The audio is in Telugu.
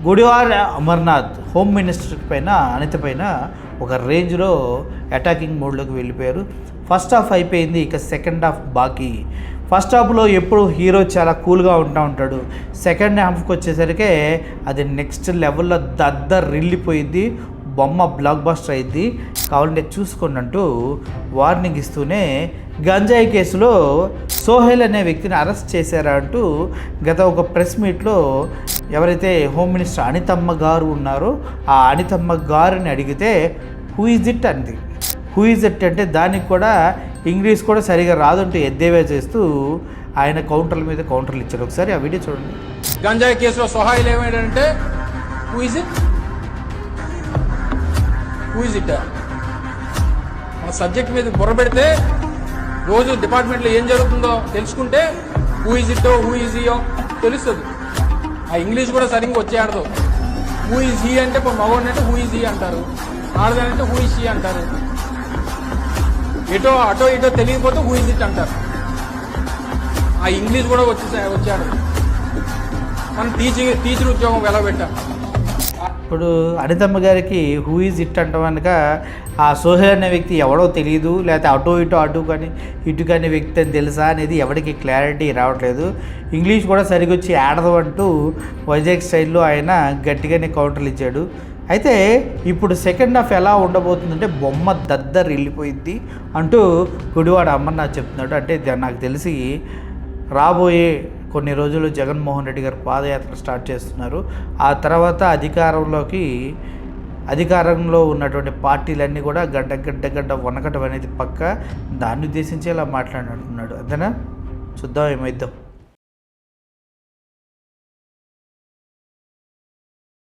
గుడివాడ అమర్నాథ్ హోమ్ మినిస్టర్ పైన అనిత పైన ఒక రేంజ్లో అటాకింగ్ మోడ్లోకి వెళ్ళిపోయారు. ఫస్ట్ హాఫ్ అయిపోయింది, ఇక సెకండ్ హాఫ్ బాకీ. ఫస్ట్ హాఫ్లో ఎప్పుడు హీరో చాలా కూల్గా ఉంటాడు. సెకండ్ హాఫ్కి వచ్చేసరికి అది నెక్స్ట్ లెవెల్లో దద్దరిల్లిపోయింది, బొమ్మ బ్లాక్ బస్టర్ అయింది. కావాలంటే చూసుకోండి అంటూ వార్నింగ్ ఇస్తూనే గంజాయి కేసులో సోహెల్ అనే వ్యక్తిని అరెస్ట్ చేశారా అంటూ గత ఒక ప్రెస్ మీట్లో ఎవరైతే హోమ్ మినిస్టర్ అనితమ్మ గారు ఉన్నారో ఆ అనితమ్మ గారిని అడిగితే హూ ఈజ్ ఇట్ అంది. హూ ఈజ్ ఇట్ అంటే దానికి కూడా ఇంగ్లీష్ కూడా సరిగా రాదంటూ ఎద్దేవా చేస్తూ ఆయన కౌంటర్ల మీద కౌంటర్లు ఇచ్చారు. ఒకసారి ఆ వీడియో చూడండి. గంజాయి కేసులో సోహెల్ ఏమైందంటే హూ ఈజ్ ఇట్ మన సబ్జెక్ట్ మీద బుర్ర పెడితే రోజు డిపార్ట్మెంట్లో ఏం జరుగుతుందో తెలుసుకుంటే హూ ఈజ్ ఇట్టో హూ ఈజ్ హీయో తెలుస్తుంది. ఆ ఇంగ్లీష్ కూడా సరిగ్గా వచ్చేయడదు. హూ ఈజ్ హీ అంటే మగవాడిని అంటే హూ ఈజ్ హీ అంటారు, ఆడదానంటే హూ ఈజ్ హీ అంటారు. అటో ఇటో తెలియకపోతే హూ ఈజ్ ఇట్ అంటారు. ఆ ఇంగ్లీష్ కూడా వచ్చేయడదు. మనం టీచర్ ఉద్యోగం వెలబెట్టాం. ఇప్పుడు అనితమ్మ గారికి హూ ఈజ్ ఇట్ అంటామనక ఆ సోహెల్ అనే వ్యక్తి ఎవడో తెలియదు, లేకపోతే ఇటు కానీ వ్యక్తి అని తెలుసా అనేది ఎవరికి క్లారిటీ రావట్లేదు. ఇంగ్లీష్ కూడా సరిగొచ్చి ఆడదు అంటూ వైజాగ్ స్టైల్లో ఆయన గట్టిగానే కౌంటర్లు ఇచ్చాడు. అయితే ఇప్పుడు సెకండ్ హాఫ్ ఎలా ఉండబోతుందంటే బొమ్మ దద్దరిల్లిపోయింది అంటూ గుడివాడ అమర్నాథ్ చెప్తున్నాడు. అంటే నాకు తెలిసి రాబోయే కొన్ని రోజుల్లో జగన్మోహన్ రెడ్డి గారు పాదయాత్ర స్టార్ట్ చేస్తున్నారు. ఆ తర్వాత అధికారంలో ఉన్నటువంటి పార్టీలన్నీ కూడా గడ్డ వనకటం అనేది పక్క. దాన్ని ఉద్దేశించి ఇలా మాట్లాడినట్టున్నాడు. అంతేనా? చూద్దాం ఏమైద్దాం.